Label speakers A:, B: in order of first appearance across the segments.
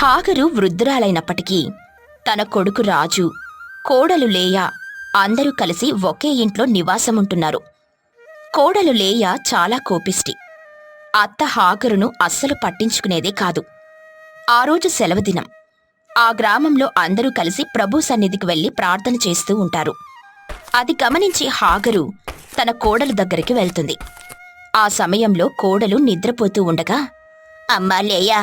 A: హాగరు వృద్ధురాలైనప్పటికీ తన కొడుకు రాజు, కోడలు లేయా అందరూ కలిసి ఒకే ఇంట్లో నివాసముంటున్నారు. కోడలు లేయా చాలా కోపిష్టి. అత్త హాగరును అస్సలు పట్టించుకునేదే కాదు. ఆ రోజు సెలవుదినం. ఆ గ్రామంలో అందరూ కలిసి ప్రభు సన్నిధికి వెళ్లి ప్రార్థన చేస్తూ ఉంటారు. అది గమనించి హాగరు తన కోడలు దగ్గరికి వెళ్తుంది. ఆ సమయంలో కోడలు నిద్రపోతూ ఉండగా, అమ్మా లేయా,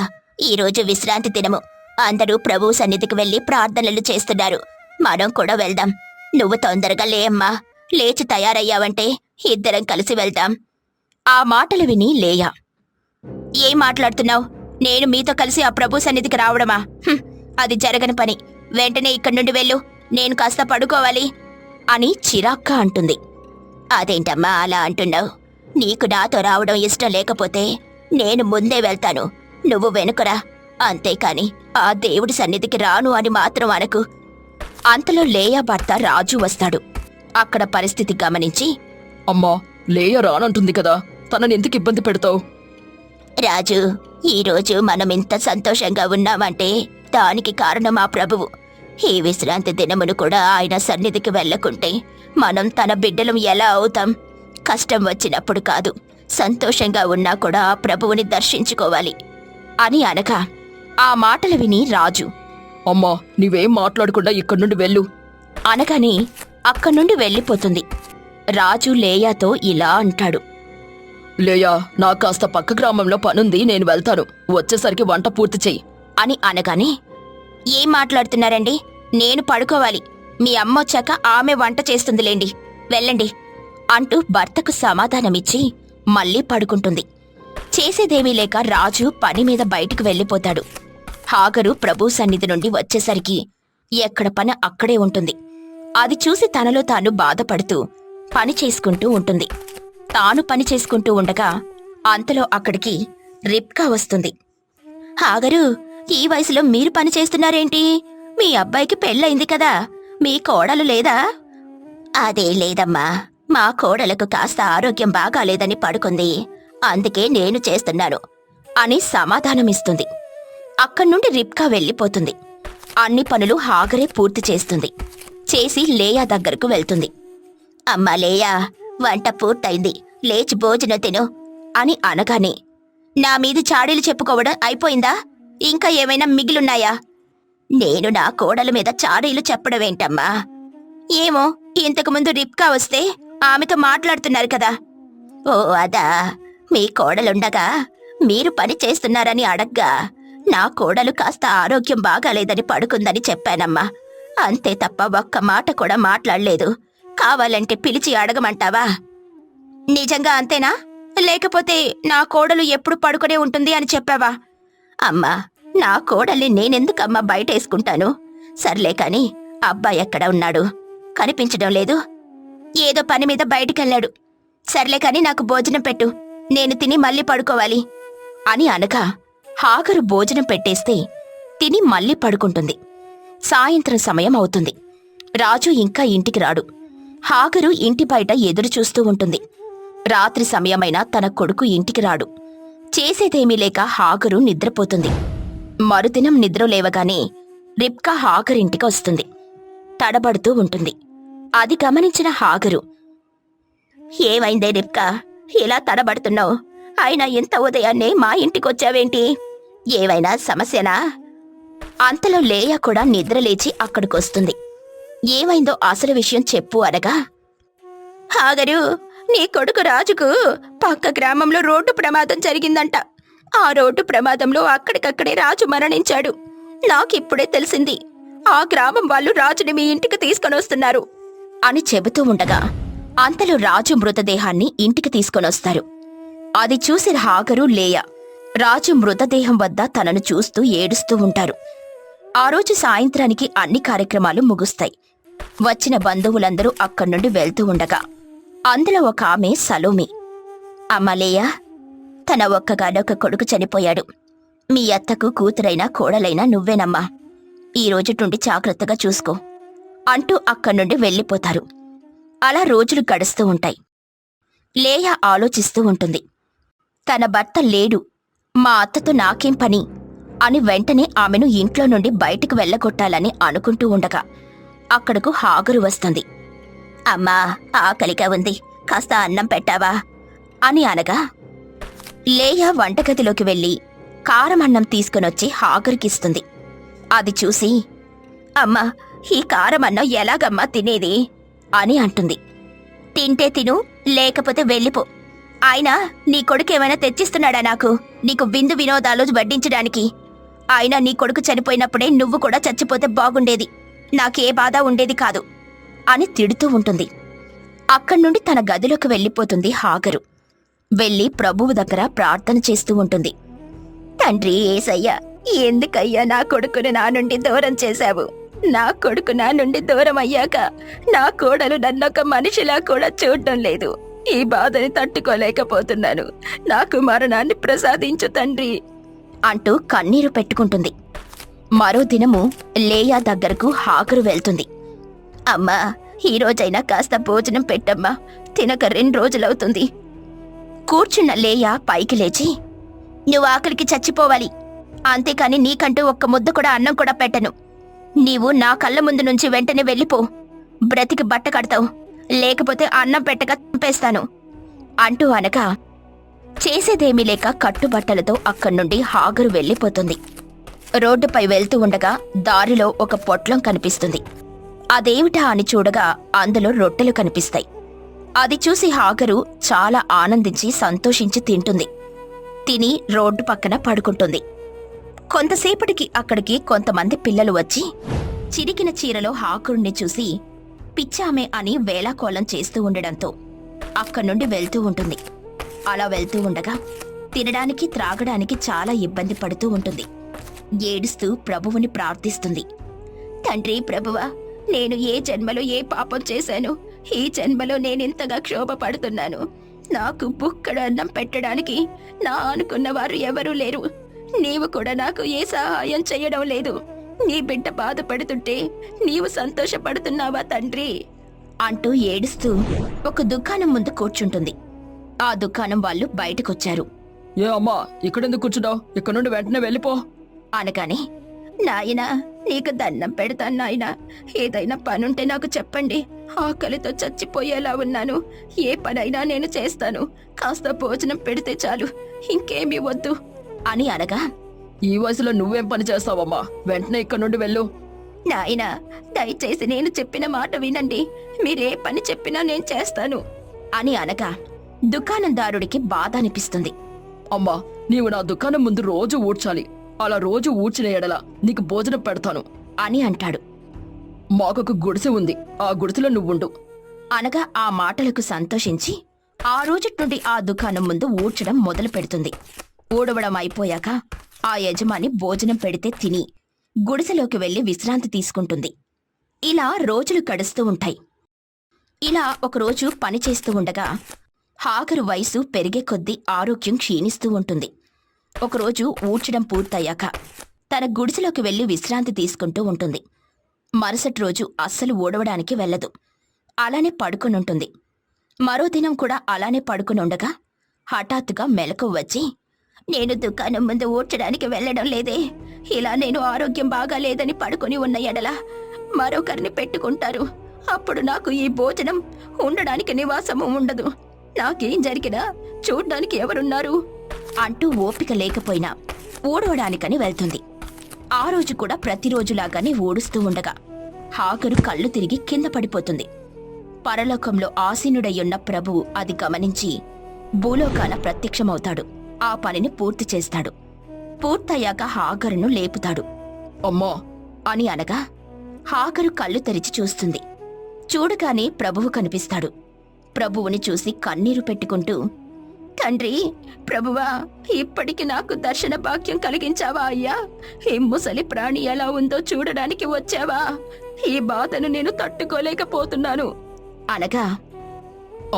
A: ఈరోజు విశ్రాంతి దినము. అందరూ ప్రభు సన్నిధికి వెళ్లి ప్రార్థనలు చేస్తున్నారు. మనం కూడా వెళ్దాం. నువ్వు తొందరగా లేమ్మా. లేచి తయారయ్యావంటే ఇద్దరం కలిసి వెళ్దాం. ఆ మాటలు విని లేయా, ఏం మాట్లాడుతున్నావు? నేను మీతో కలిసి ఆ ప్రభు సన్నిధికి రావడమా? అది జరగని పని. వెంటనే ఇక్కడి నుండి వెళ్ళు. నేను కాస్త పడుకోవాలి అని చిరాక్గా అంటుంది. అదేంటమ్మా అలా అంటున్నావు? నీకు నాతో రావడం ఇష్టం లేకపోతే నేను ముందే వెళ్తాను, నువ్వు వెనుకరా. అంతేకాని ఆ దేవుడి సన్నిధికి రాను అని మాత్రం అనకు. అంతలో లేయా భర్త రాజు వస్తాడు. అక్కడ పరిస్థితి గమనించి,
B: అమ్మా, లేయ రానంటుంది కదా, తనని ఎందుకు ఇబ్బంది పెడతావు?
A: రాజు, ఈరోజు మనం ఇంత సంతోషంగా ఉన్నామంటే దానికి కారణం ఆ ప్రభువు. ఈ విశ్రాంతి దినమును కూడా ఆయన సన్నిధికి వెళ్లకుంటే మనం తన బిడ్డలం ఎలా అవుతాం? కష్టం వచ్చినప్పుడు కాదు, సంతోషంగా ఉన్నా కూడా ఆ ప్రభువుని దర్శించుకోవాలి అని అనగా, ఆ మాటలు విని రాజు,
B: అమ్మా, నీవేం మాట్లాడకుండా ఇక్కడి నుండి వెళ్ళు
A: అనగానే అక్కడ్నుండి వెళ్ళిపోతుంది. రాజు లేయాతో ఇలా అంటాడు,
B: లేయా, నాకు కాస్త పక్క గ్రామంలో పనుంది, నేను వెళ్తాను. వచ్చేసరికి వంట పూర్తి చెయ్యి
A: అని అనగానే, ఏం మాట్లాడుతున్నారండి? నేను పడుకోవాలి. మీ అమ్మొచ్చాక ఆమె వంట చేస్తుందిలేండి, వెళ్ళండి అంటూ భర్తకు సమాధానమిచ్చి మళ్ళీ పడుకుంటుంది. చేసేదేమీ లేక రాజు పని మీద బయటికి వెళ్ళిపోతాడు. హాగరు ప్రభు సన్నిధి నుండి వచ్చేసరికి ఎక్కడ పని అక్కడే ఉంటుంది. అది చూసి తనలో తాను బాధపడుతూ పని చేసుకుంటూ ఉంటుంది. తాను పని చేసుకుంటూ ఉండగా అంతలో అక్కడికి రిబ్కా వస్తుంది. హాగరు, ఈ వయసులో మీరు పని చేస్తున్నారేంటి? మీ అబ్బాయికి పెళ్ళయింది కదా, మీ కోడలు లేదా? అదే లేదమ్మా, మా కోడలకు కాస్త ఆరోగ్యం బాగాలేదని పడుకుంది, అందుకే నేను చేస్తున్నాను అని సమాధానమిస్తుంది. అక్కడ్నుండి రిబ్కా వెళ్ళిపోతుంది. అన్ని పనులు హాగరే పూర్తి చేస్తుంది. చేసి లేయా దగ్గరకు వెళ్తుంది. అమ్మా లేయా, వంట పూర్తయింది, లేచి భోజనం తిను అని అనగానే, నా మీద చాడీలు చెప్పుకోవడం అయిపోయిందా? ఇంకా ఏమైనా మిగిలున్నాయా? నేను నా కోడల మీద చాడీలు చెప్పడమేంటమ్మా? ఏమో, ఇంతకుముందు రిబ్కా వస్తే ఆమెతో మాట్లాడుతున్నారు కదా. ఓ అదా, మీ కోడలుండగా మీరు పని చేస్తున్నారని అడగ్గా నా కోడలు కాస్త ఆరోగ్యం బాగాలేదని పడుకుందని చెప్పానమ్మా. అంతే తప్ప ఒక్క మాట కూడా మాట్లాడలేదు. కావాలంటే పిలిచి అడగమంటావా? నిజంగా అంతేనా? లేకపోతే నా కోడలు ఎప్పుడు పడుకునే ఉంటుంది అని చెప్పావా? అమ్మా, నా కోడల్ని నేనెందుకమ్మా బయటేసుకుంటాను? సర్లే కాని అబ్బాయి ఎక్కడ ఉన్నాడు? కనిపించడం లేదు. ఏదో పని మీద బయటికెళ్ళాడు. సర్లే కాని నాకు భోజనం పెట్టు, నేను తిని మళ్ళీ పడుకోవాలి అని అనగా హాగరు భోజనం పెట్టేస్తే తిని మళ్ళీ పడుకుంటుంది. సాయంత్రం సమయం అవుతుంది. రాజు ఇంకా ఇంటికి రాడు. హాగరు ఇంటి బయట ఎదురు చూస్తూ ఉంటుంది. రాత్రి సమయమైనా తన కొడుకు ఇంటికి రాడు. చేసేదేమీ లేక హాగరు నిద్రపోతుంది. మరుదినం నిద్ర లేవగానే రిబ్కా హాగరింటికి వస్తుంది. తడబడుతూ ఉంటుంది. అది గమనించిన హాగరు, ఏమైందే రిబ్కా, ఇలా తడబడుతున్నావు? అయినా ఇంత ఉదయాన్నే మా ఇంటికొచ్చావేంటి? ఏవైనా సమస్యనా? అంతలో లేయా కూడా నిద్రలేచి అక్కడికొస్తుంది. ఏమైందో అసలు విషయం చెప్పు అనగా, హాగరు, నీ కొడుకు రాజుకు పక్క గ్రామంలో రోడ్డు ప్రమాదం జరిగిందంట. ఆ రోడ్డు ప్రమాదంలో అక్కడికక్కడే రాజు మరణించాడు. నాకిప్పుడే తెలిసింది. ఆ గ్రామం వాళ్ళు రాజుని మీ ఇంటికి తీసుకొనొస్తున్నారు అని చెబుతూ ఉండగా అంతలో రాజు మృతదేహాన్ని ఇంటికి తీసుకొనొస్తారు. అది చూసిన హాగరు, లేయా రాజు మృతదేహం వద్ద తనను చూస్తూ ఏడుస్తూ ఉంటారు. ఆ రోజు సాయంత్రానికి అన్ని కార్యక్రమాలు ముగుస్తాయి. వచ్చిన బంధువులందరూ అక్కడ్నుండి వెళ్తూ ఉండగా అందులో ఒక ఆమె సలోమి, అమ్మ లేయా, తన ఒక్కగానొక్క కొడుకు చనిపోయాడు. మీ అత్తకు కూతురైనా కోడలైనా నువ్వేనమ్మా. ఈ రోజుటుండి జాగ్రత్తగా చూసుకో అంటూ అక్కడ్నుండి వెళ్ళిపోతారు. అలా రోజులు గడుస్తూ ఉంటాయి. లేయా ఆలోచిస్తూ ఉంటుంది. తన భర్త లేడు, మా అత్తతో నాకేం పని? అని వెంటనే ఆమెను ఇంట్లో నుండి బయటికి వెళ్ళగొట్టాలని అనుకుంటూ ఉండగా అక్కడకు హాగరు వస్తుంది. అమ్మా, ఆకలిగా ఉంది, కాస్త అన్నం పెట్టావా అని అనగా లేయా వంటగదిలోకి వెళ్ళి కారమన్నం తీసుకునొచ్చి హాగరుకిస్తుంది. అది చూసి, అమ్మా, ఈ కారమన్నం ఎలాగమ్మా తినేది అని అంటుంది. తింటే తిను, లేకపోతే వెళ్ళిపో. అయినా నీ కొడుకు ఏమైనా తెచ్చిస్తున్నాడా నాకు, నీకు విందు వినోదాలు వడ్డించడానికి? అయినా నీ కొడుకు చనిపోయినప్పుడే నువ్వు కూడా చచ్చిపోతే బాగుండేది, నాకే బాధ ఉండేది కాదు అని తిడుతూ ఉంటుంది. అక్కడి నుండి తన గదిలోకి వెళ్ళిపోతుంది హాగరు. వెళ్ళి ప్రభువు దగ్గర ప్రార్థన చేస్తూ ఉంటుంది. తండ్రి యేసయ్యా, ఎందుకయ్యా నా కొడుకును నా నుండి దూరం చేశావు? నా కొడుకు నా నుండి దూరం అయ్యాక నా కోడలు నన్నొక మనిషిలా కూడా చూడటం లేదు. ఈ బాధని తట్టుకోలేకపోతున్నాను. నాకు మరణాన్ని ప్రసాదించు తండ్రి అంటూ కన్నీరు పెట్టుకుంటుంది. మరో దినము లేయా దగ్గరకు హాగరు వెళ్తుంది. అమ్మా, ఈరోజైనా కాస్త భోజనం పెట్టమ్మా, తినక 2 రోజులవుతుంది. కూర్చున్న లేయా పైకి లేచి, నువ్వు ఆకలికి చచ్చిపోవాలి, అంతేకాని నీకంటూ ఒక్క ముద్ద కూడా అన్నం కూడా పెట్టను. నీవు నా కళ్ళ ముందు నుంచి వెంటనే వెళ్ళిపో, బ్రతికి బట్ట కడతావు, లేకపోతే అన్నం పెట్టక చంపేస్తాను అంటూ అనగా చేసేదేమీ లేక కట్టుబట్టలతో అక్కడి నుండి హాగరు వెళ్ళిపోతుంది. రోడ్డుపై వెళ్తూ ఉండగా దారిలో ఒక పొట్లం కనిపిస్తుంది. అదేమిటా అని చూడగా అందులో రొట్టెలు కనిపిస్తాయి. అది చూసి హాగరు చాలా ఆనందించి సంతోషించి తింటుంది. తిని రోడ్డు పక్కన పడుకుంటుంది. కొంతసేపటికి అక్కడికి కొంతమంది పిల్లలు వచ్చి చిరికిన చీరలో హాగరుణ్ణి చూసి పిచ్చామే అని వేళాకోళం చేస్తూ ఉండడంతో అక్కడి నుండి వెళ్తూ ఉంటుంది. అలా వెళ్తూ ఉండగా తినడానికి త్రాగడానికి చాలా ఇబ్బంది పడుతూ ఉంటుంది. ఏడుస్తూ ప్రభువుని ప్రార్థిస్తుంది. తండ్రి ప్రభువా, నేను ఏ జన్మలో ఏ పాపం చేశాను? ఈ జన్మలో నేనింతగా క్షోభ పడుతున్నాను. నాకు బుక్కడు అన్నం పెట్టడానికి నా అనుకున్న వారు ఎవరూ లేరు. నీవు కూడా నాకు ఏ సహాయం చెయ్యడం లేదు. నీ బిడ్డ బాధపడుతుంటే నీవు సంతోషపడుతున్నావా తండ్రి అంటూ ఏడుస్తూ ఒక దుకాణం ముందు కూర్చుంటుంది. ఆ దుకాణం వాళ్ళు బయటకొచ్చారు.
B: ఏ అమ్మా, ఇక్కడెందుకు కూర్చున్నావు? ఇక్కడ నుండి వెంటనే వెళ్ళిపో
A: అనగానే, నాయనా, నీకు దండం పెడతాను నాయనా, ఏదైనా పనుంటే నాకు చెప్పండి. ఆకలితో చచ్చిపోయేలా ఉన్నాను. ఏ పనైనా నేను చేస్తాను. కాస్త భోజనం పెడితే చాలు, ఇంకేమీ వద్దు అని అనగా,
B: ఈ వయసులో నువ్వేం పని చేస్తావమ్మా? వెంటనే ఇక్కడ నుండి వెళ్ళు.
A: నాయనా, దయచేసి నేను చెప్పిన మాట వినండి. మీరే పని చెప్పినా నేను చేస్తాను అని అనగా దుకాణందారుడికి బాధ అనిపిస్తుంది.
B: అమ్మా, నీవు నా దుకాణం ముందు రోజు ఊడ్చాలి. అలా రోజు ఊడ్చిన ఎడల నీకు భోజనం పెడతాను
A: అని అంటాడు.
B: మాకొక గుడిసె ఉంది, ఆ గుడిసెలో నువ్వుండు
A: అనగా ఆ మాటలకు సంతోషించి ఆ రోజు నుండి ఆ దుకాణం ముందు ఊడ్చడం మొదలు పెడుతుంది. ఊడవడం అయిపోయాక ఆ యజమాని భోజనం పెడితే తిని గుడిసెలోకి వెళ్లి విశ్రాంతి తీసుకుంటుంది. ఇలా రోజులు గడుస్తూ ఉంటాయి. ఇలా ఒకరోజు పని చేస్తూ ఉండగా హాగరు వయసు పెరిగే కొద్దీ ఆరోగ్యం క్షీణిస్తూ ఉంటుంది. ఒకరోజు ఊడ్చడం పూర్తయ్యాక తన గుడిసెలోకి వెళ్లి విశ్రాంతి తీసుకుంటూ ఉంటుంది. మరుసటి రోజు అస్సలు ఊడవడానికి వెళ్ళదు. అలానే పడుకునుంటుంది. మరో దినం కూడా అలానే పడుకునుండగా హఠాత్తుగా మెలకువ వచ్చి, నేను దుకాణం ముందు ఊడ్చడానికి వెళ్ళడం లేదే, ఇలా నేను ఆరోగ్యం బాగాలేదని పడుకొని ఉన్న ఎడల మరొకరిని పెట్టుకుంటారు. అప్పుడు నాకు ఈ భోజనం ఉండడానికి నివాసము ఉండదు. నాకేం జరిగినా చూడ్డానికి ఎవరున్నారు అంటూ ఓపిక లేకపోయినా ఊడవడానికని వెళ్తుంది. ఆ రోజు కూడా ప్రతిరోజులాగానే ఊడుస్తూ ఉండగా హాగరు కళ్ళు తిరిగి కింద పడిపోతుంది. పరలోకంలో ఆసీనుడయ్యున్న ప్రభువు అది గమనించి భూలోకాన ప్రత్యక్షమవుతాడు. ఆ పనిని పూర్తి చేస్తాడు. పూర్తయ్యాక హాగరును లేపుతాడు.
B: అమ్మా
A: అని అనగా హాగరు కళ్ళు తెరిచి చూస్తుంది. చూడగానే ప్రభువు కనిపిస్తాడు. ప్రభువుని చూసి కన్నీరు పెట్టుకుంటూ, తండ్రి ప్రభువా, ఇప్పటికి నాకు దర్శన భాగ్యం కలిగించావా అయ్యా? ఈ ముసలి ప్రాణి ఎలా ఉందో చూడడానికి వచ్చావా? ఈ బాధను నేను తట్టుకోలేకపోతున్నాను అనగా,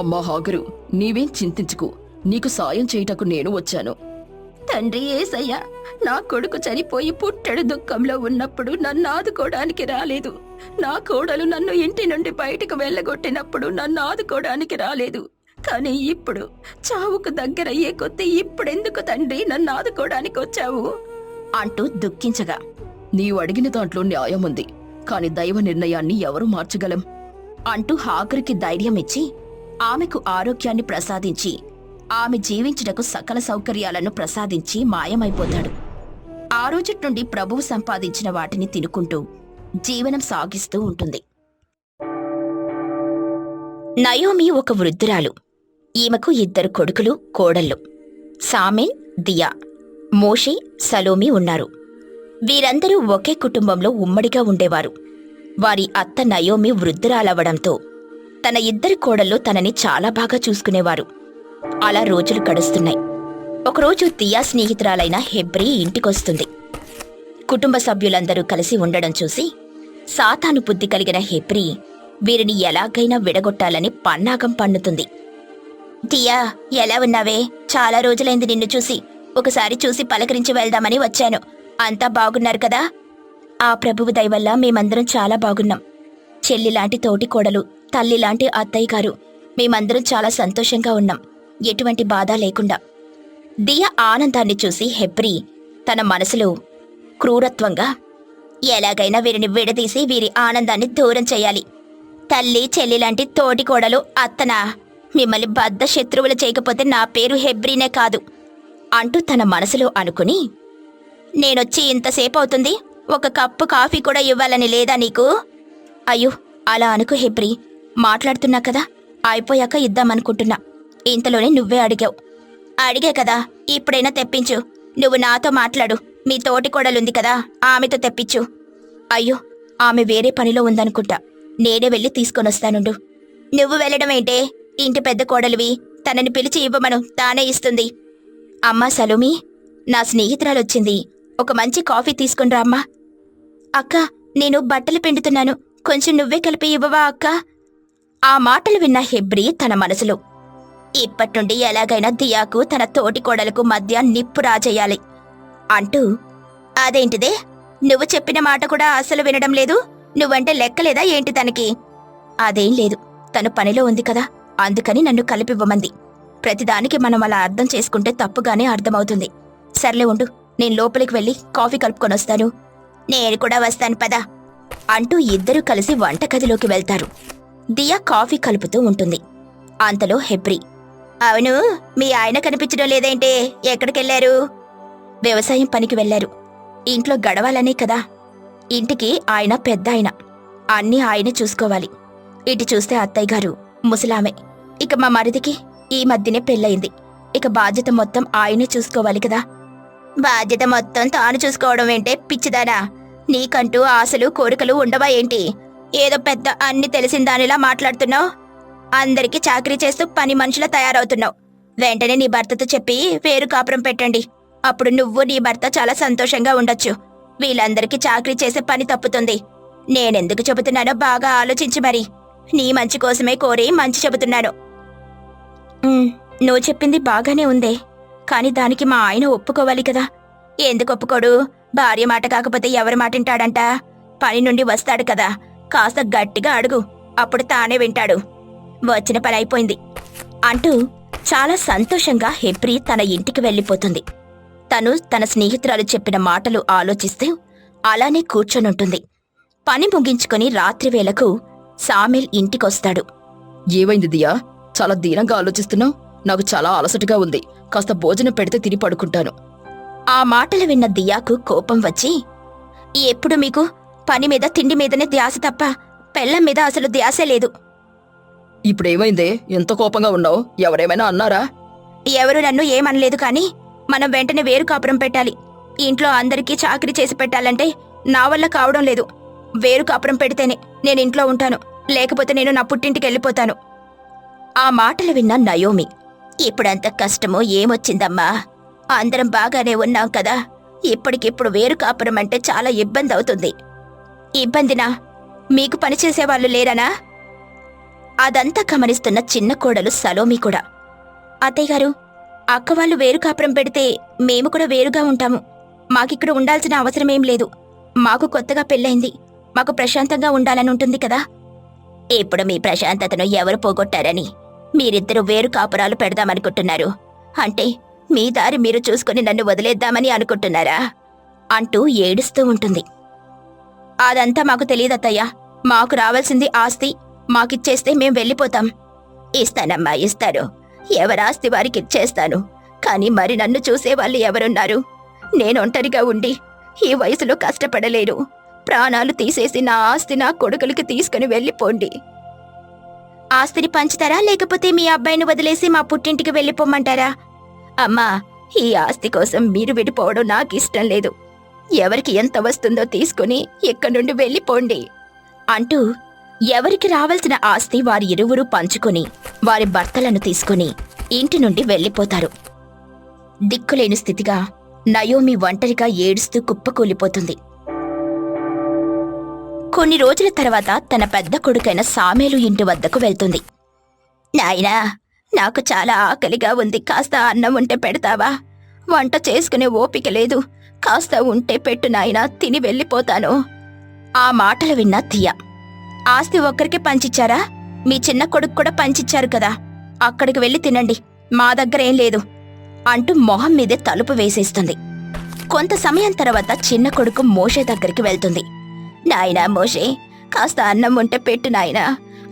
B: అమ్మా హాగరు, నీవేం చింతించుకు, నీకు సాయం చేయుటకు నేను వచ్చాను.
A: తండ్రి యేసయ్య, నా కొడుకు చనిపోయి పుట్టెడు దుఃఖంలో ఉన్నప్పుడు నన్ను ఆదుకోవడానికి రాలేదు. నా కోడలు నన్ను ఇంటి నుండి బయటకు వెళ్ళగొట్టినప్పుడు నన్ను ఆదుకోవడానికి రాలేదు. కానీ ఇప్పుడు చావుకు దగ్గరయ్యే కొద్దీ ఇప్పుడెందుకు తండ్రి నన్ను ఆదుకోవడానికి వచ్చావు అంటూ దుఃఖించగా,
B: నీవు అడిగిన దాంట్లో న్యాయం ఉంది, కాని దైవ నిర్ణయాన్ని ఎవరు మార్చగలం
A: అంటూ హాగరుకి ధైర్యమిచ్చి ఆమెకు ఆరోగ్యాన్ని ప్రసాదించి ఆమె జీవించుటకు సకల సౌకర్యాలను ప్రసాదించి మాయమైపోతాడు. ఆ రోజుటి నుండి ప్రభువు సంపాదించిన వాటిని తినుకుంటూ జీవనం సాగిస్తూ ఉంటుంది. నయోమి ఒక వృద్ధురాలు. ఈమెకు 2 కొడుకులు, కోడళ్ళు. సామెల్, దియా, మోషే, సలోమి ఉన్నారు. వీరందరూ ఒకే కుటుంబంలో ఉమ్మడిగా ఉండేవారు. వారి అత్త నయోమి వృద్ధురాలవ్వడంతో తన 2 కోడళ్ళు తనని చాలా బాగా చూసుకునేవారు. అలా రోజులు గడుస్తున్నాయి. ఒకరోజు దియా స్నేహితురాలైన హెబ్రీ ఇంటికొస్తుంది. కుటుంబ సభ్యులందరూ కలిసి ఉండడం చూసి సాతాను బుద్ధి కలిగిన హెబ్రీ వీరిని ఎలాగైనా విడగొట్టాలని పన్నాగం పన్నుతుంది. దియా, ఎలా ఉన్నావే? చాలా రోజులైంది నిన్ను చూసి. ఒకసారి చూసి పలకరించి వెళ్దామని వచ్చాను. అంతా బాగున్నారు కదా? ఆ ప్రభువు దయవల్ల మేమందరం చాలా బాగున్నాం. చెల్లిలాంటి తోటి కోడలు, తల్లిలాంటి అత్తయ్య గారు, మేమందరం చాలా సంతోషంగా ఉన్నాం, ఎటువంటి బాధ లేకుండా. దియా ఆనందాన్ని చూసి హెబ్రీ తన మనసులో క్రూరత్వంగా, ఎలాగైనా వీరిని విడదీసి వీరి ఆనందాన్ని దూరం చేయాలి. తల్లి చెల్లిలాంటి తోటి కోడలు అత్తనా? మిమ్మల్ని బద్ద శత్రువులు చేయకపోతే నా పేరు హెబ్రీనే కాదు అంటూ తన మనసులో అనుకుని, నేనొచ్చి ఇంతసేపు అవుతుంది, ఒక కప్పు కాఫీ కూడా ఇవ్వాలని లేదా నీకు? అయ్యో, అలా అనుకు హెబ్రీ. మాట్లాడుతున్నా కదా, అయిపోయాక ఇద్దామనుకుంటున్నా. ఇంతలోనే నువ్వే అడిగావు. అడిగే కదా, ఇప్పుడైనా తెప్పించు. నువ్వు నాతో మాట్లాడు. మీ తోటి కోడలుంది కదా, ఆమెతో తెప్పించు. అయ్యో, ఆమె వేరే పనిలో ఉందనుకుంటా. నేనే వెళ్ళి తీసుకొనొస్తానుండు. నువ్వు వెళ్ళడమేంటే? ఇంటి పెద్ద కోడలివి, తనని పిలిచి ఇవ్వమను, తానే ఇస్తుంది. అమ్మా సలోమి, నా స్నేహితురాలొచ్చింది, ఒక మంచి కాఫీ తీసుకునిరా అమ్మా. అక్క, నేను బట్టలు పిండుతున్నాను, కొంచెం నువ్వే కలిపి ఇవ్వవా అక్క? ఆ మాటలు విన్న హెబ్రీ తన మనసులో, ఇప్పట్నుండి ఎలాగైనా దియాకు తన తోటి కోడలకు మధ్య నిప్పు రాజేయాలి అంటూ, అదేంటిదే, నువ్వు చెప్పిన మాట కూడా అసలు వినడం లేదు. నువ్వంటే లెక్కలేదా ఏంటి తనకి? అదేం లేదు, తను పనిలో ఉంది కదా, అందుకని నన్ను కలిపివ్వమంది. ప్రతిదానికి మనం అలా అర్థం చేసుకుంటే తప్పుగానే అర్థమవుతుంది. సర్లే ఉండు, నేను లోపలికి వెళ్ళి కాఫీ కలుపుకొనొస్తాను. నేను కూడా వస్తాను పదా అంటూ ఇద్దరూ కలిసి వంటగదిలోకి వెళ్తారు. దియా కాఫీ కలుపుతూ ఉంటుంది. అంతలో హెబ్రీ, అవును, మీ ఆయన కనిపించడం లేదేంటే? ఎక్కడికెళ్లారు? వ్యవసాయం పనికి వెళ్లారు. ఇంట్లో గడవాలనే కదా. ఇంటికి ఆయన పెద్ద ఆయన, అన్నీ ఆయనే చూసుకోవాలి. ఇటు చూస్తే అత్తయ్య గారు ముసలామె. ఇక మా మరిదికి ఈ మధ్యనే పెళ్ళయింది. ఇక బాధ్యత మొత్తం ఆయనే చూసుకోవాలి కదా. బాధ్యత మొత్తం తాను చూసుకోవడం ఏంటే పిచ్చిదానా? నీకంటూ ఆశలు కోరికలు ఉండవా ఏంటి? ఏదో పెద్ద అన్ని తెలిసిన దానిలా మాట్లాడుతున్నావు. అందరికీ చాకరీ చేస్తూ పని మనుషులా తయారవుతున్నావు. వెంటనే నీ భర్తతో చెప్పి వేరు కాపురం పెట్టండి. అప్పుడు నువ్వు నీ భర్త చాలా సంతోషంగా ఉండొచ్చు. వీళ్ళందరికీ చాకరీ చేసే పని తప్పుతుంది. నేనెందుకు చెబుతున్నానో బాగా ఆలోచించి మరి. నీ మంచి కోసమే కోరి మంచి చెబుతున్నాను. నువ్వు చెప్పింది బాగానే ఉందే, కాని దానికి మా ఆయన ఒప్పుకోవాలి కదా. ఎందుకు ఒప్పుకోడు? భార్య మాట కాకపోతే ఎవరి మాట వింటాడంట? పని నుండి వస్తాడు కదా, కాస్త గట్టిగా అడుగు, అప్పుడు తానే వింటాడు. వచ్చిన పని అయిపోయింది అంటూ చాలా సంతోషంగా హెబ్రీ తన ఇంటికి వెళ్ళిపోతుంది. తను తన స్నేహితురాలు చెప్పిన మాటలు ఆలోచిస్తూ అలానే కూర్చొనుంటుంది. పని ముగించుకొని రాత్రివేళకు సామెల్ ఇంటికొస్తాడు.
B: ఏమైంది దియా? చాలా దీనంగా ఆలోచిస్తున్నావు. నాకు చాలా అలసటగా ఉంది. కాస్త భోజనం పెడితే తిని పడుకుంటాను.
A: ఆ మాటలు విన్న దియాకు కోపం వచ్చి, ఎప్పుడు మీకు పని మీద తిండి మీదనే ధ్యాస తప్ప పెళ్ళం మీద అసలు ధ్యాసే లేదు.
B: ఇప్పుడేమైందే? ఎంత కోపంగా ఉన్నావు? ఎవరేమైనా అన్నారా?
A: ఎవరు నన్ను ఏమనలేదు, కాని మనం వెంటనే వేరు కాపురం పెట్టాలి. ఇంట్లో అందరికీ చాకరీ చేసి పెట్టాలంటే నా వల్ల కావడం లేదు. వేరు కాపురం పెడితేనే నేను ఇంట్లో ఉంటాను, లేకపోతే నేను నా పుట్టింటికి వెళ్ళిపోతాను. ఆ మాటలు విన్న నయోమి, ఇప్పుడంత కష్టమో ఏమొచ్చిందమ్మా? అందరం బాగానే ఉన్నాం కదా. ఇప్పటికిప్పుడు వేరు కాపురం అంటే చాలా ఇబ్బంది అవుతుంది. ఇబ్బందినా? మీకు పనిచేసేవాళ్లు లేరనా? అదంతా గమనిస్తున్న చిన్న కోడలు సలోమి కూడా, అత్తయ్యగారు, అక్క వాళ్ళు వేరు కాపురం పెడితే మేము కూడా వేరుగా ఉంటాము. మాకిక్కడ ఉండాల్సిన అవసరమేం లేదు. మాకు కొత్తగా పెళ్ళైంది. మాకు ప్రశాంతంగా ఉండాలని ఉంటుంది కదా. ఇప్పుడు మీ ప్రశాంతతను ఎవరు పోగొట్టారని మీరిద్దరూ వేరు కాపురాలు పెడదామనుకుంటున్నారు? అంటే మీ దారి మీరు చూసుకుని నన్ను వదిలేద్దామని అనుకుంటున్నారా? అంటూ ఏడుస్తూ ఉంటుంది. అదంతా మాకు తెలియదత్తయ్యా. మాకు రావాల్సింది ఆస్తి. మాకిచ్చేస్తే మేం వెళ్ళిపోతాం. ఇస్తానమ్మా, ఇస్తాను. ఎవరాస్తి వారికిచ్చేస్తాను. కాని మరి నన్ను చూసేవాళ్ళు ఎవరున్నారు? నేనొంటరిగా ఉండి ఈ వయసులో కష్టపడలేను. ప్రాణాలు తీసేసి నా ఆస్తి నా కొడుకులకి తీసుకుని వెళ్ళిపోండి. ఆస్తిని పంచుతారా, లేకపోతే మీ అబ్బాయిని వదిలేసి మా పుట్టింటికి వెళ్ళిపోమంటారా? అమ్మా, ఈ ఆస్తి కోసం మీరు విడిపోవడం నాకిష్టం లేదు. ఎవరికి ఎంత వస్తుందో తీసుకుని ఇక్కడి నుండి వెళ్ళిపోండి అంటూ ఎవరికి రావాల్సిన ఆస్తి వారి ఇరువురు పంచుకొని వారి భర్తలను తీసుకుని ఇంటి నుండి వెళ్ళిపోతారు. దిక్కులేని స్థితిగా నయోమి ఒంటరిగా ఏడుస్తూ కుప్పకూలిపోతుంది. కొన్ని రోజుల తర్వాత తన పెద్ద కొడుకైన సామేలు ఇంటి వద్దకు వెళ్తుంది. నాయనా, నాకు చాలా ఆకలిగా ఉంది. కాస్త అన్నం ఉంటే పెడతావా? వంట చేసుకునే ఓపిక లేదు. కాస్త ఉంటే పెట్టు నాయనా, తిని వెళ్ళిపోతాను. ఆ మాటలు విన్న తియా, ఆస్తి ఒక్కరికి పంచిచ్చారా? మీ చిన్న కొడుకు కూడా పంచిచ్చారు కదా, అక్కడికి వెళ్ళి తినండి. మా దగ్గరేం లేదు అంటూ మొహం మీదే తలుపు వేసేస్తుంది. కొంత సమయం తర్వాత చిన్న కొడుకు మోషే దగ్గరికి వెళ్తుంది. నాయనా మోషే, కాస్త అన్నం ఉంటే పెట్టు నాయనా,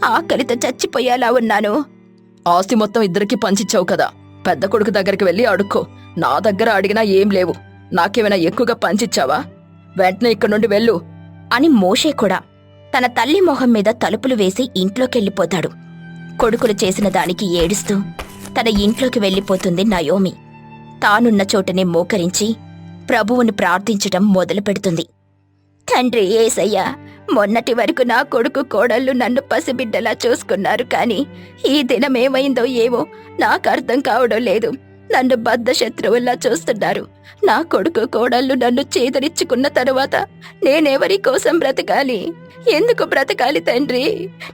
A: ఆకలితో చచ్చిపోయేలా ఉన్నాను.
B: ఆస్తి మొత్తం ఇద్దరికి పంచిచ్చావు కదా, పెద్ద కొడుకు దగ్గరికి వెళ్ళి అడుక్కో. నా దగ్గర అడిగినా ఏం లేవు. నాకేమైనా ఎక్కువగా పంచిచ్చావా? వెంటనే ఇక్కడి నుండి వెళ్ళు
A: అని మోషే కూడా తన తల్లి మొహం మీద తలుపులు వేసి ఇంట్లోకెళ్ళిపోతాడు. కొడుకులు చేసిన దానికి ఏడుస్తూ తన ఇంట్లోకి వెళ్ళిపోతుంది నయోమి. తానున్న చోటనే మోకరించి ప్రభువుని ప్రార్థించటం మొదలుపెడుతుంది. తండ్రి యేసయ్యా, మొన్నటి వరకు నా కొడుకు కోడళ్ళు నన్ను పసిబిడ్డలా చూసుకున్నారు. కాని ఈ దినమేమైందో ఏమో నాకు అర్థం కావడం లేదు. నన్ను బద్ధ శత్రువుల్లా చూస్తున్నారు. నా కొడుకు కోడళ్ళు నన్ను చేదరించుకున్న తరువాత నేనెవరి కోసం బ్రతకాలి? ఎందుకు బ్రతకాలి తండ్రి?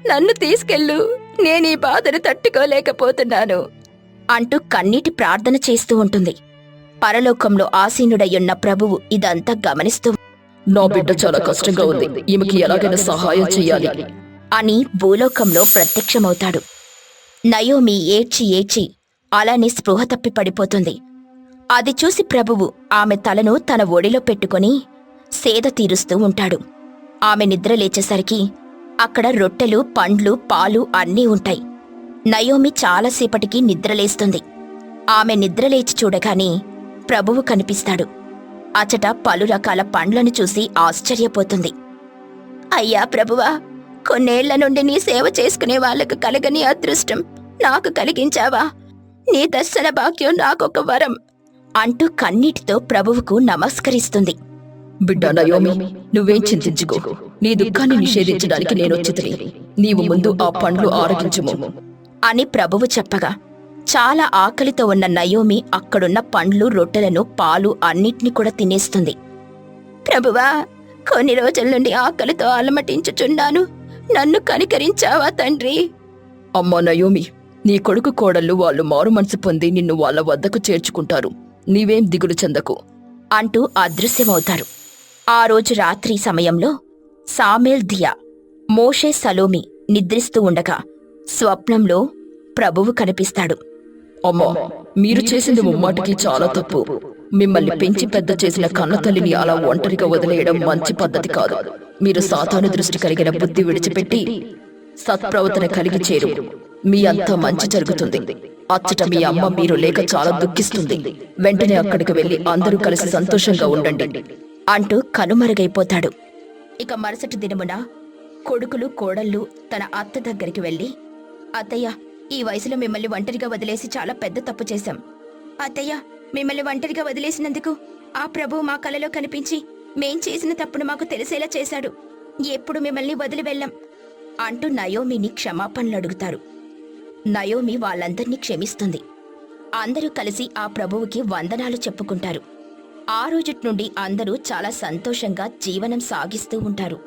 A: నన్ను తీసుకెళ్ళు. నేనీ బాధను తట్టుకోలేకపోతున్నాను అంటూ కన్నీటి ప్రార్థన చేస్తూ ఉంటుంది. పరలోకంలో ఆసీనుడయ్యున్న ప్రభువు ఇదంతా గమనిస్తూ,
B: నా బిడ్డ చాలా కష్టంగా ఉంది, ఈమెకి ఎలాగైనా సహాయం చెయ్యాలి
A: అని భూలోకంలో ప్రత్యక్షమవుతాడు. నయోమి ఏడ్చి ఏడ్చి అలానే స్పృహ తప్పి పడిపోతుంది. అది చూసి ప్రభువు ఆమె తలను తన ఒడిలో పెట్టుకుని సేద తీరుస్తూ ఉంటాడు. ఆమె నిద్రలేచేసరికి అక్కడ రొట్టెలు, పండ్లు, పాలు అన్నీ ఉంటాయి. నయోమి చాలాసేపటికి నిద్రలేస్తుంది. ఆమె నిద్రలేచి చూడగానే ప్రభువు కనిపిస్తాడు. అచట పలు రకాల పండ్లను చూసి ఆశ్చర్యపోతుంది. అయ్యా ప్రభువా, కొన్నేళ్ల నుండి నీ సేవ చేసుకునే వాళ్లకు కలగని అదృష్టం నాకు కలిగించావా? నీ దర్శన భాగ్యం నాకొక వరం అంటూ కన్నీటితో ప్రభువుకు నమస్కరిస్తుంది.
B: బిడ్డ నయోమి, నువ్వేం చింతించుకో. నీ దుఃఖాన్ని నిషేధించడానికి నేనొచ్చితిని. నీవు ముందు ఆ పండ్లు ఆరగించుము
A: అని ప్రభువు చెప్పగా చాలా ఆకలితో ఉన్న నయోమి అక్కడున్న పండ్లు, రొట్టెలను, పాలు అన్నిటినీ కూడా తినేస్తుంది. ప్రభువా, కొన్ని రోజుల నుండి ఆకలితో అలమటించుచున్నాను. నన్ను కనికరించావా తండ్రి?
B: అమ్మా నయోమి, నీ కొడుకు కోడళ్ళు వాళ్ళు మారు మనసు పొంది నిన్ను వాళ్ళ వద్దకు చేర్చుకుంటారు. నీవేం దిగులు చెందకు
A: అంటూ అదృశ్యమవుతారు. ఆ రోజు రాత్రి సమయంలో సామేల్, దియా, మోషే, సలోమి నిద్రిస్తూ ఉండగా స్వప్నంలో ప్రభువు కనిపిస్తాడు.
B: అమ్మా, మీరు చేసింది ముమ్మాటికి చాలా తప్పు. మిమ్మల్ని పెంచి పెద్ద చేసిన కన్న తల్లిని అలా ఒంటరిగా వదిలేయడం మంచి పద్ధతి కాదు. మీరు సాతాను దృష్టి కలిగిన బుద్ధి విడిచిపెట్టి సత్ప్రవర్తన కలిగి చేరు. మీ అంతా మంచి జరుగుతుంది. అచ్చట మీ అమ్మ మీరు లేక చాలా దుఃఖిస్తుంది. వెంటనే అక్కడికి వెళ్లి అందరూ కలిసి సంతోషంగా ఉండండి
A: అంటూ కనుమరుగైపోతాడు. ఇక మరుసటి దినమున కొడుకులు, కోడళ్ళు తన అత్త దగ్గరికి వెళ్లి, అత్తయ్య, ఈ వయసులో మిమ్మల్ని ఒంటరిగా వదిలేసి చాలా పెద్ద తప్పు చేశాం. అత్తయ్య, మిమ్మల్ని ఒంటరిగా వదిలేసినందుకు ఆ ప్రభువు మా కలలో కనిపించి మేం చేసిన తప్పును మాకు తెలిసేలా చేశాడు. ఎప్పుడు మిమ్మల్ని వదిలి వెళ్ళం అంటూ నయోమిని క్షమాపణలు అడుగుతారు. నయోమి వాళ్ళందర్నీ క్షమిస్తుంది. అందరూ కలిసి ఆ ప్రభువుకి వందనాలు చెప్పుకుంటారు. ఆ రోజుటి నుండి అందరూ చాలా సంతోషంగా జీవనం సాగిస్తూ ఉంటారు.